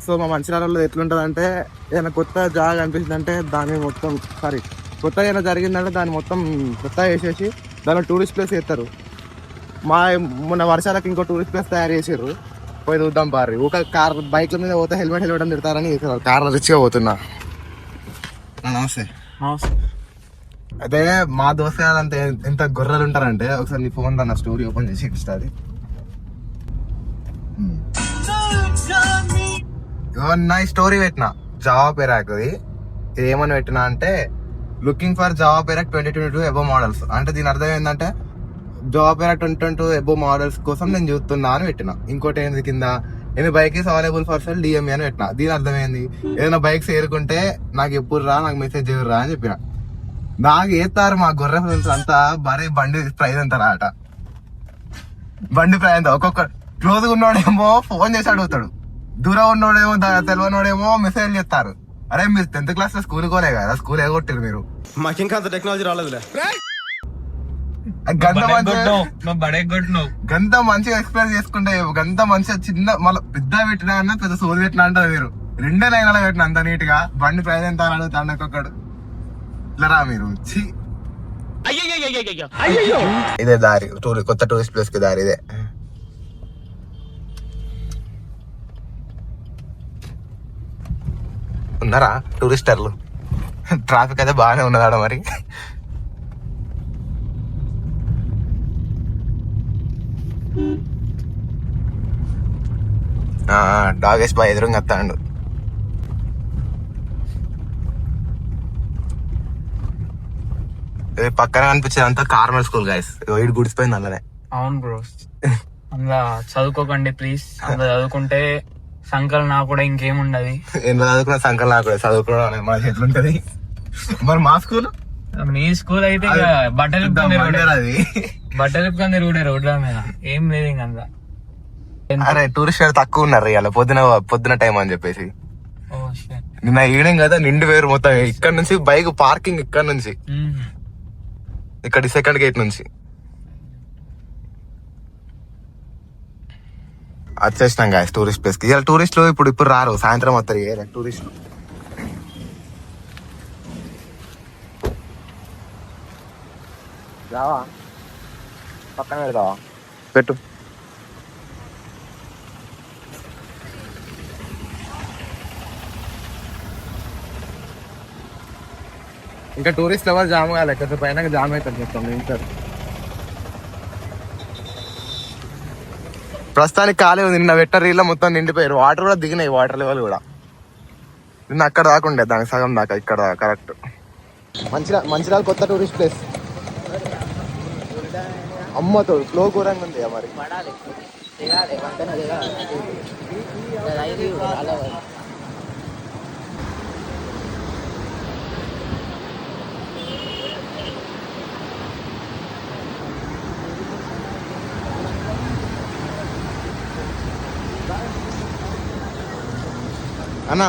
So మా మంచిర్యాలలో ఎట్లుంటుంది అంటే ఏదైనా కొత్త జాగా అనిపించింది అంటే దాన్ని మొత్తం కొత్తగా ఏదైనా జరిగిందంటే దాన్ని మొత్తం కొత్తగా వేసేసి దాని టూరిస్ట్ ప్లేస్ చేస్తారు. మొన్న వర్షాలకు ఇంకో టూరిస్ట్ ప్లేస్ తయారు చేసారు, పోయి చూద్దాం పారి. ఒక కార్ బైక్ల మీద పోతే హెల్మెట్ అని తిడతారని కార్లో రిచ్గా పోతున్నా. నమస్తే. అయితే మా దోస్త్ అంత ఎంత గొర్రెలు ఉంటారంటే ఒకసారి నీ ఫోన్ నా స్టోరీ ఓపెన్ చేసి ఇస్తుంది. నా స్టోరీ పెట్టిన జావా పెరాక్ ఇది ఏమని పెట్టినా అంటే looking for Java Perak 2022 above models అంటే దీని అర్థం ఏంటంటే జావా పెరాక్ 2022 ఎబో మోడల్స్ కోసం నేను చూస్తున్నా అని పెట్టిన. ఇంకోటి ఏంది కింద ఎన్ని bikes available for sale DMA అని పెట్టిన. దీని అర్థమైంది ఏదైనా బైక్స్ ఏరుకుంటే నాకు ఎప్పుడు రా, నాకు మెసేజ్ చేయరు అని చెప్పిన. నాకు ఏతారు మా గొర్రె ఫ్రెండ్స్ అంతా భారీ బండి ప్రైజ్ అంటారా అట. బండి ప్రైజ్ అంతా ఒక్కొక్క క్లోజ్గా ఉన్నోడేమో ఫోన్ చేసి అడుగుతాడు, దూరం ఉన్నోడేమో తెలియనోడేమో మెసేజ్ చేస్తారు. అరే మీరు 10th క్లాస్ లో స్కూల్ కోలే కదా, స్కూల్ ఎగొట్టారు మీరు. మాకింకా అంత టెక్నాలజీ రాలేదులే. గంత మంచిగా ఎక్స్ప్లెయిన్ చేసుకుంటే గంత మంచిగా చిన్న మళ్ళీ పెద్ద పెట్టినా అన్న పెద్ద సోది పెట్టినా అంటారు మీరు. 2 లైన్లలో పెట్టిన అంత నీట్ గా బండి ప్రైజ్ ఎంత అని అడుగుతాడు ఒక్కొక్కడు. ఇట్లా రా మీరు. ఇదే దారి కొత్త టూరిస్ట్ ప్లేస్ కి దారి ఇదే. ఉన్నారా టూరిస్టర్లు? ట్రాఫిక్ అయితే బాగానే ఉన్నదాడ మరి. డాగేష్ బాయ్ ఎదురుగా వస్తాడు. పక్కన కనిపించేది అంతా కార్నర్ స్కూల్ గాయస్. ఇటు గుడిసిపోయింది అందులోనే. అవును బ్రో, అందులో చదువుకోకండి ప్లీజ్. అందులో చదువుకుంటే సంకల్ నాకు కూడా ఇంకేముండదు. ఎందులో చదువుకున్న సంకల్ నాకు కూడా చదువుకోవడం మన ఎట్లుంటది మరి. మా స్కూల్ మీ స్కూల్ అయితే బట్టలు ఇప్పుకొని తిరుగుడే రోడ్ల మీద, ఏం లేదు ఇంక అందులో. అరే టూరిస్ట్ తక్కువ ఉన్నారు ఇలా పొద్దున టైం అని చెప్పేసి. నిన్న ఈవినింగ్ కదా నిండు వేరు మొత్తం. ఇక్కడ నుంచి బైక్ పార్కింగ్ ఇక్కడ నుంచి ఇక్కడ 2nd గేట్ నుంచి వచ్చేసినాం గాయస్ టూరిస్ట్ ప్లేస్ కి. ఇలా టూరిస్టులు ఇప్పుడు రారు, సాయంత్రం వస్తారు టూరిస్టులు. రావా పక్కన పెడతావా? పెట్టు. ఇంకా టూరిస్ట్ ఎవరు జామ్ కాలే, కొంచెం పైన జామ్ అవుతుంది చెప్తాం ఇంకా. ప్రస్తుతానికి ఖాళీ ఉంది. నిన్న వెట్ట రీల్లో మొత్తం నిండిపోయారు, వాటర్ కూడా దిగినాయి, వాటర్ లెవెల్ కూడా. నిన్న అక్కడ దాకుండే దానికి సగం దాకా ఇక్కడ కరెక్ట్. మంచిర్యాల కొత్త టూరిస్ట్ ప్లేస్. అమ్మతో ఫ్లో ఘోరంగా ఉంది మరి. అన్నా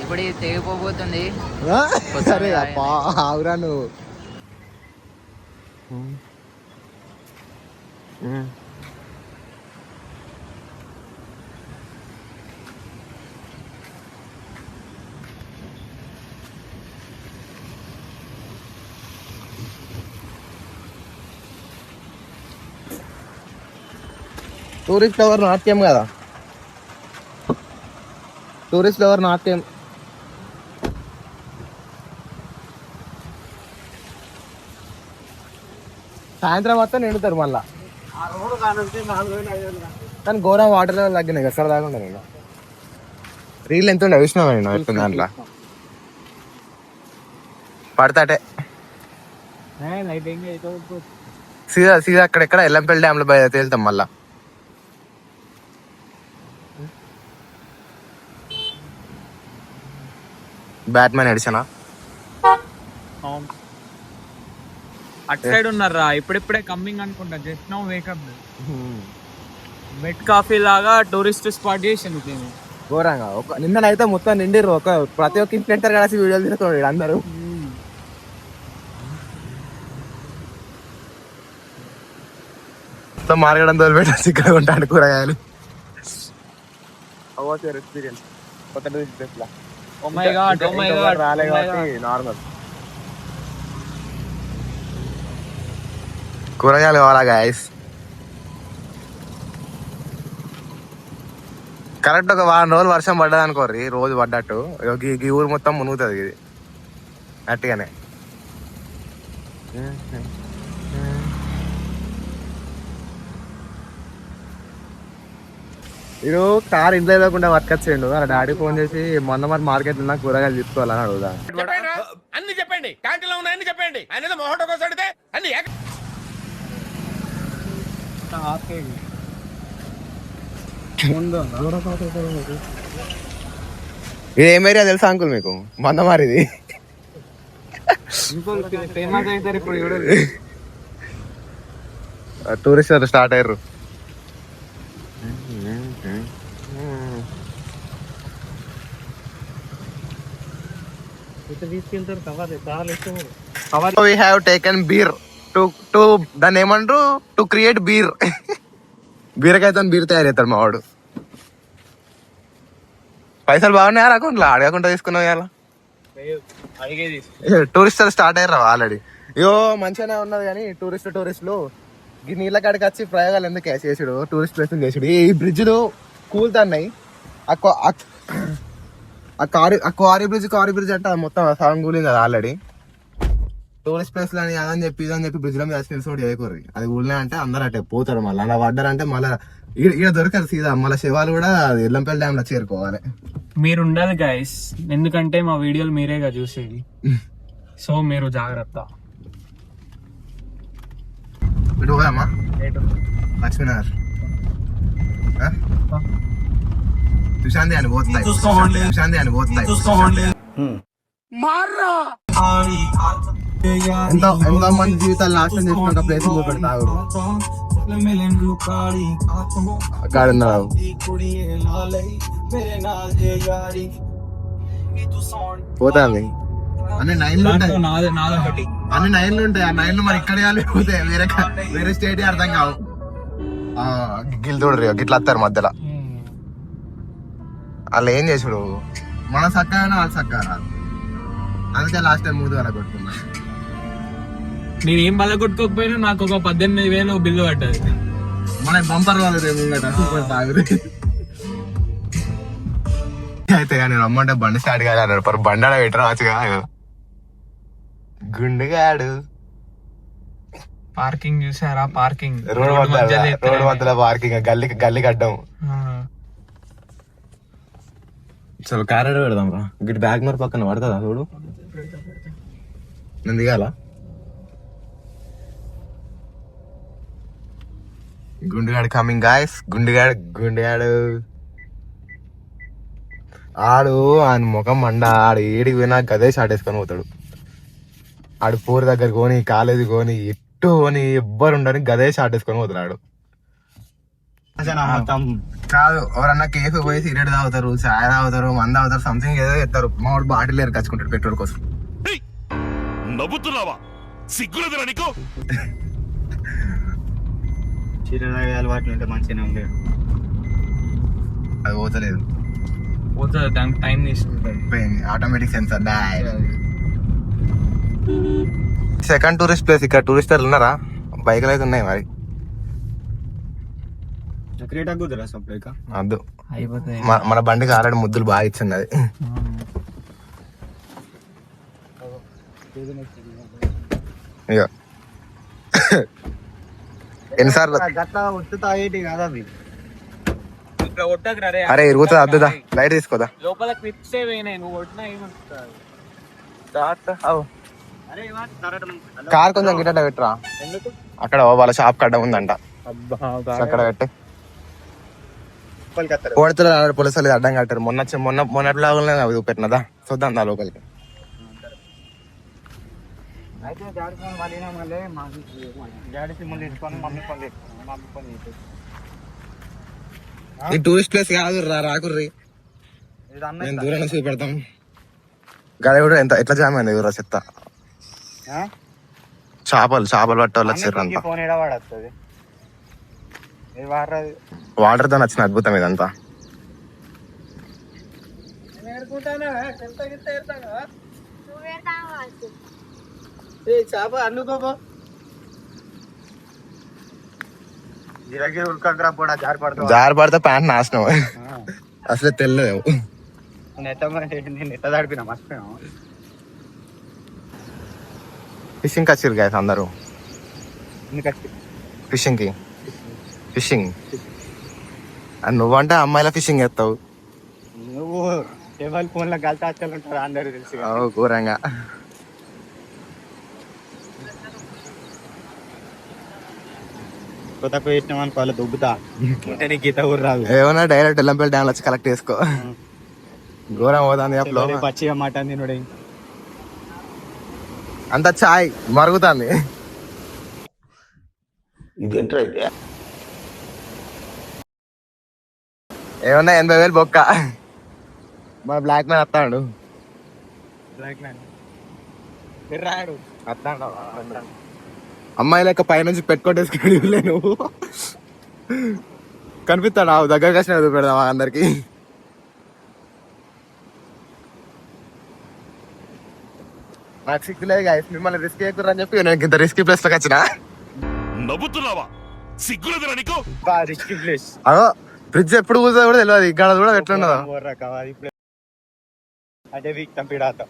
ఇప్పుడు తెగిపోతుంది. సరే ఆవురా నువ్వు. టూరిస్ట్ ఎవరు నాట్యం కదా, టూరిస్ట్ ఎవరు నాట్యం. సాయంత్రం మొత్తం నిండుతారు మళ్ళా. కానీ ఘోరం వాటర్ లెవెల్ తగ్గినాయి ఎక్కడ దాకా ఉండే. నేను రీల్ ఎంత ఉండే చూసినావు నేను ఎట్లా దాంట్లో పడతాటే. సీదా అక్కడెక్కడ ఎల్లంపల్లి డ్యామ్ లో తేలుతాం మళ్ళా. బ్యాట్మెన్ ఎడిషనా అటు సైడ్ ఉన్నారా? ఇప్పుడిప్పుడే కమ్మింగ్ అనుకుంటా. Just now wake up. మెట్ కాఫీ లాగా టూరిస్ట్ స్పాట్ చేసింది ఘోరంగా. నిన్ననైతే మొత్తం నిండిర్రు. ప్రతి ఒక్క ఇన్ఫ్లుయెన్సర్ కలిసి వీడియోలు తీసుకోండి అందరూ. మొత్తం మార్గడం తోలు పెట్టేసి ఇక్కడ ఉంటాడు కూరగాయలు. హౌ వాస్ యువర్ ఎక్స్పీరియన్స్ కొత్త టూరిస్ట్ ప్లేస్ లా? Oh my god, oh my god, రాలే కాబట్టి నార్మల్. కూరగాయలు కావాలా గాయస్? కరెక్ట్ ఒక వారం రోజులు వర్షం పడ్డది అనుకోర్రి, రోజు పడ్డట్టు ఈ ఊరు మొత్తం మునుగుతుంది ఇది గట్టిగానే. మీరు కార్ ఇంట్లో లేకుండా పట్టుకొచ్చేయండు. అలా డాడీ ఫోన్ చేసి మొన్న మరి మార్కెట్ లో కూరగాయలు తీసుకోవాలని అడుగుదా. అన్ని చెప్పండి, క్యాంటీన్లో ఉన్నాయని చెప్పండి. ఆయన మొహటో కోసం అడిగితే అన్ని ఇది ఏం ఏరియా తెలుసా అంకుల్ మీకు? మందమారి ఇది. ఫేమస్ అవుతారు ఇప్పుడు. టూరిస్ట్ స్టార్ట్ అయ్యారు. We have taken beer to దాన్ని ఏమంటారు, టు క్రియేట్ బీర్. బీరకైతే బీర్ తయారు చేస్తాడు మా వాడు. పైసలు బాగున్నాయా అకౌంట్లో? అడగకుండా తీసుకున్నావు ఇవాళ. టూరిస్ట్ స్టార్ట్ అయ్యారు ఆల్రెడీ. అయ్యో మంచిగానే ఉన్నది కానీ టూరిస్టులు ఈ నీళ్ళ కాడికి వచ్చి ప్రయోగాలు ఎందుకు చేసాడు, టూరిస్ట్ ప్లేస్ చేసాడు. ఈ బ్రిడ్జ్లు కూలుతున్నాయి. క్వారీ బ్రిడ్జ్ అంటే అది మొత్తం సగం కూలింది కదా ఆల్రెడీ. టూరిస్ట్ ప్లేస్ అని అదని చెప్పి ఇదని చెప్పి బ్రిడ్జ్ లో మీద తెలిసి చేయకూడదు. అది ఊళ్ళో అంటే అందరూ అటే పోతారు. మళ్ళీ అలా పడ్డారంటే మళ్ళీ ఇక్కడ దొరకదు సీదా. మళ్ళీ శివాలు కూడా ఎల్లంపల్లి డ్యామ్ లో చేరుకోవాలి. మీరు ఉండాలి గైస్, ఎందుకంటే మా వీడియోలు మీరేగా చూసేది. సో మీరు జాగ్రత్త. ఇటు పోదామా? లక్ష్మీనగర్ సుశాంతి అని పోతాయి. ఎంతో మంది జీవితాలు నాశనం చేసిన ప్లేస్ చూపెడతాడు అక్కడ ఉన్నాడు. పోతాంది అన్ని 9 ఉంటాయి. అన్ని 9 ఉంటాయి. ఆ 9 మరి ఇక్కడ పోతే వేరే స్టేట్ అర్థం కావు. గిల్ చూడరు గిట్లా వస్తారు మధ్యలో. వాళ్ళు ఏం చేసుడు, మన సక్కగా వాళ్ళు సక్కగా రాదు. అందుకే లాస్ట్ టైం 3 వరకు కొట్టుకున్నా. నేనేం బల కొట్టుకోకపోయినా నాకు ఒక 18,000 బిల్లు పడ్డది. మన బంపర్ వాళ్ళు అయితే కానీ రమ్మంటే బండి స్టార్ట్ కాదు. పర్ బండాడ పెట్టరా వచ్చుగా గుండెగాడు. పార్కింగ్ చూసారా? పార్కింగ్ రోడ్ మధ్యలో పార్కింగ్ గల్లి కడ్డం. చలో క్యారెట్ పెడదాం రా. గిట్ బ్యాగ్ మరి పక్కన పడుతుందా చూడు. నేను దిగాల. గుండెగాడు కమింగ్ గాయస్. గుండెగాడు ఆడు ఆయన ముఖం మండ. ఆడు ఏడికి పోయినా గదే షార్ట్ వేసుకొని పోతాడు. ఆడు పూర్ దగ్గర కోని కాలేజీ కోని ఎట్టు కొని ఎవ్వరు ఉండని గదే షార్ట్ వేసుకొని పోతాడు. కాదు ఎవరన్నా కేఫ్ పోయి సిగరెట్ తాగుతారు, చాయ్ తాగుతారు, మంద తాగుతారు, సంథింగ్ ఏదో చేస్తారు. మా వాడు బాటిల్ ఎరకచ్చుకుంటాడు పెట్రోల్ కోసం. నవ్వుతున్నావా? సిగ్గులేదురా నీకు? చీరలాగే అలవాట్లు ఉంటే మంచిగానే ఉంది. అది పోతలేదు, దానికి టైం తీసుకుంటుంది. Automatic censor. Second tourist place. ఇక్కడ టూరిస్టర్లు ఉన్నారా? బైక్లు అయితే ఉన్నాయి మరి. వద్దు, మన బండికి ఆల్రెడీ ముద్దులు బాగా ఇచ్చిన్నది. ఇక ఎన్నిసార్లు అరే ఇరుగుతుంది. అద్దుదా లైట్ తీసుకోదా. లోపల క్లిప్స్ నువ్వు కొట్టినా ఏమవుతుంది? కార్ కొంచెం గిట్ట పెట్టరా. అక్కడ వాళ్ళ షాప్ కడ్డ ఉందంట, అక్కడ పెట్టే పోడుతులు పోలీసులు అడ్డం కట్టారు. మొన్నట్లాగా పెట్టినదా చూద్దాం దా లోపలికి. ఈ టూరిస్ట్ ప్లేస్ కాదు రాకుర్రి, నేను దూరం నుంచి పెడతాం. గది కూడా ఎంత ఎట్లా జామ్ అయింది ఊరా చెత్త. చేపలు పట్టే వాళ్ళు వచ్చారు అంతా. వాటర్ తో నచ్చిన అద్భుతం ఇదంతా. చేప అన్నుకోపో గిరగిరి ఉడకరా పోడా జారి పడతావు జారి పడితే ప్యాంట్ నాశనం అసలు తెల్లదు. నెట్ట తడిపినా మర్చిపోయాం. ఫిషింగ్ వచ్చారు గైస్ అందరూ. ఫిషింగ్ కి ఫిషింగ్ అని నువ్వంటే అమ్మాయిల ఫిషింగ్ చేస్తావు. నువ్వు ఎవరి ఫోన్ లో కలిసి వచ్చాలు ఉంటారు అందరూ తెలుసు. ఘోరంగా. కొత్త వేసినాం అనుకో వాళ్ళ దుబ్బుతా నీకు గీత కూడా రాదు. ఏమన్నా డైరెక్ట్ ఎల్లంపల్లి డ్యామ్ వచ్చి కలెక్ట్ చేసుకో. ఘోరం పోతుంది పచ్చిగా మాట తినుడే. అంత చాయ్ మరుగుతుంది. ఏమన్నా 80,000 బొక్క. మా బ్లాక్ మ్యాన్ వస్తాడు. అమ్మాయి లెక్క పైనుంచి పెట్టుకోటేసుకుని నువ్వు కనిపిస్తాడు. దగ్గర కష్టం పెడదామా అందరికి. నాకు సిగ్గులేదు గాయస్, మిమ్మల్ని రిస్క్ చేయకూడదని చెప్పి నేను ఇంత రిస్కీ ప్లేస్ లోకి వచ్చిన. నవ్వుతున్నావా? సిగ్గులేదురా నీకు? Risky place. అదో ఫ్రిడ్జ్ ఎప్పుడు కూర్చో కూడా తెలియదు. ఇక్కడ కూడా ఎట్లున్నదో అదే వీక్ తంపిడాత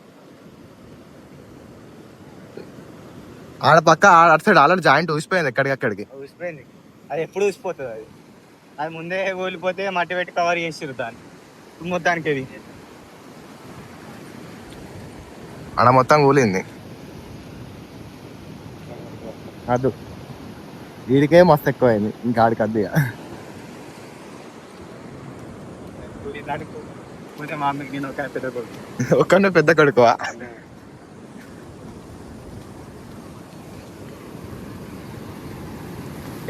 ఆడ పక్క అటు సైడ్ ఆల్రెడీ జాయింట్ ఊసిపోయింది ఎక్కడికక్కడికి. ఊసిపోయింది. అది ఎప్పుడు ఊసిపోతుంది. అది ముందే ఊలిపోతే మట్టి పెట్టి కవర్ చేసిరు దాన్ని మొత్తానికి. అది ఆడ మొత్తం కూలింది. అదు వీడికే మస్తు ఎక్కువైంది, ఇంకా ఆడికి అద్దు. ఒక్కనే పెద్ద కొడుకువా?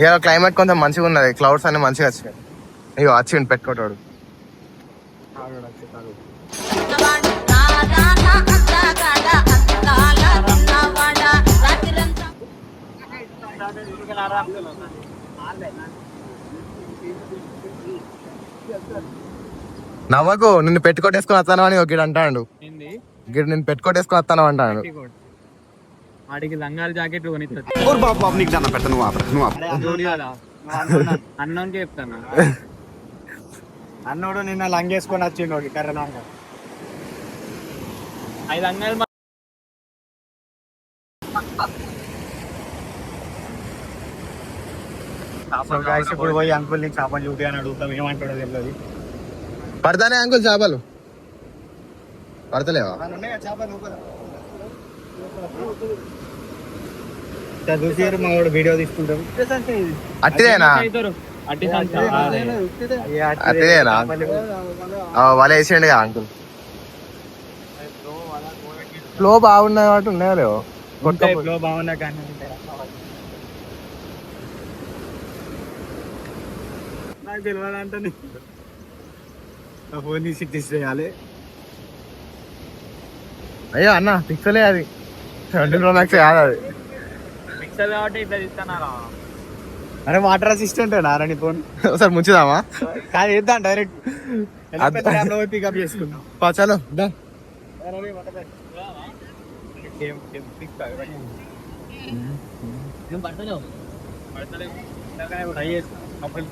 ఇక క్లైమేట్ కొంచెం మంచిగా ఉన్నది, క్లౌడ్స్ అన్ని మంచిగా వచ్చినాయి. ఇక వచ్చిండు పెట్టుకోటాడు. నవ్వకు, నిన్ను పెట్టుకోటేసుకొని వస్తాను అని ఒక అంటాడు. గిడు నిన్ను పెట్టుకోటేసుకొని వస్తాను అంటాడు. వాడికి లంగాలు జాకెట్ అన్నోనికి చెప్తాను. అన్నోడు నిన్న లంగేసుకొని వచ్చిండు కర్రలాగా. ఐదు లంగాలు ఇప్పుడు పోయి అంకుల్ నీకు చేపలు చూపి అని అడుగుతాం. ఏమంటాడో తెలియదు. పడతానే అంకుల్ చేపలు? పడతలేవా? చూసారు మా వాడు వీడియో తీసుకుంటాం. అట్టిదేనా? అట్టిదేనా? వాళ్ళు వేసేయండి అంకుల్. ఫ్లో బాగున్నాయి కాబట్టి ఉన్నాయో లేవో. ఫ్లో బాగున్నా కానీ నాకు తెలియదంటే ఫోన్ తీసి తీసేయాలి. అయ్యో అన్న పిక్సలే అది, 20 Pro Max కాదు అది. పిక్సెల్ కాబట్టి ఇట్లా తీస్తానారా. అరే వాటర్ అసిస్టెంట్ నారాయణ ఫోన్ ఒకసారి ముంచుదామా? కాదు వేద్దాం డైరెక్ట్ పికప్ చేసుకుందాం. చలో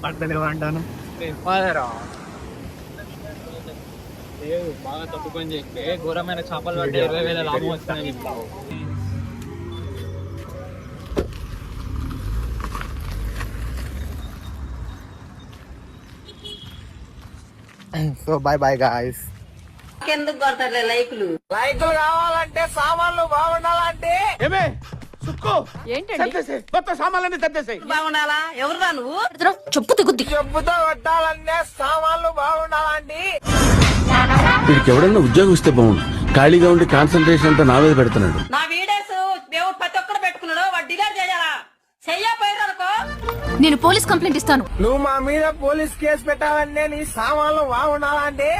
పడతలేవు అంటాను. బాగా తప్పుకొని చెప్తే ఘోరమైన చేపలు పట్టి 20,000 లాభం వస్తున్నాయి. So bye bye guys. ఎందుకు కొడతారు లైకులు కావాలంటే సామాన్లు బాగుండాలంటే ఏమే సుక్కు ఏంటండి కొత్త సామాన్లన్నీ తెచ్చేసాయి. బాగుండాలా? ఎవరురా నువ్వు? చెప్పు దిగుద్ది. చెప్పుతో కొట్టాలంటే సామాన్లు బాగుండాలండి. వీడికి ఎవడన్నా ఉద్యోగం ఇస్తే బాగుండు. ఖాళీగా ఉండి కాన్సన్ట్రేషన్ అంతా నా మీద పెడుతున్నాడు. నా వీడియోస్ దేవుడు ప్రతి ఒక్కరు పెట్టుకున్నాడు. వాడు డిలీట్ చేయాలా? చెయ్యపోయారనుకో నేను పోలీస్ కంప్లైంట్ ఇస్తాను. నువ్వు మా మీద పోలీస్ కేసు పెట్టాలంటే నీ సామాన్లు బాగుండాలండి.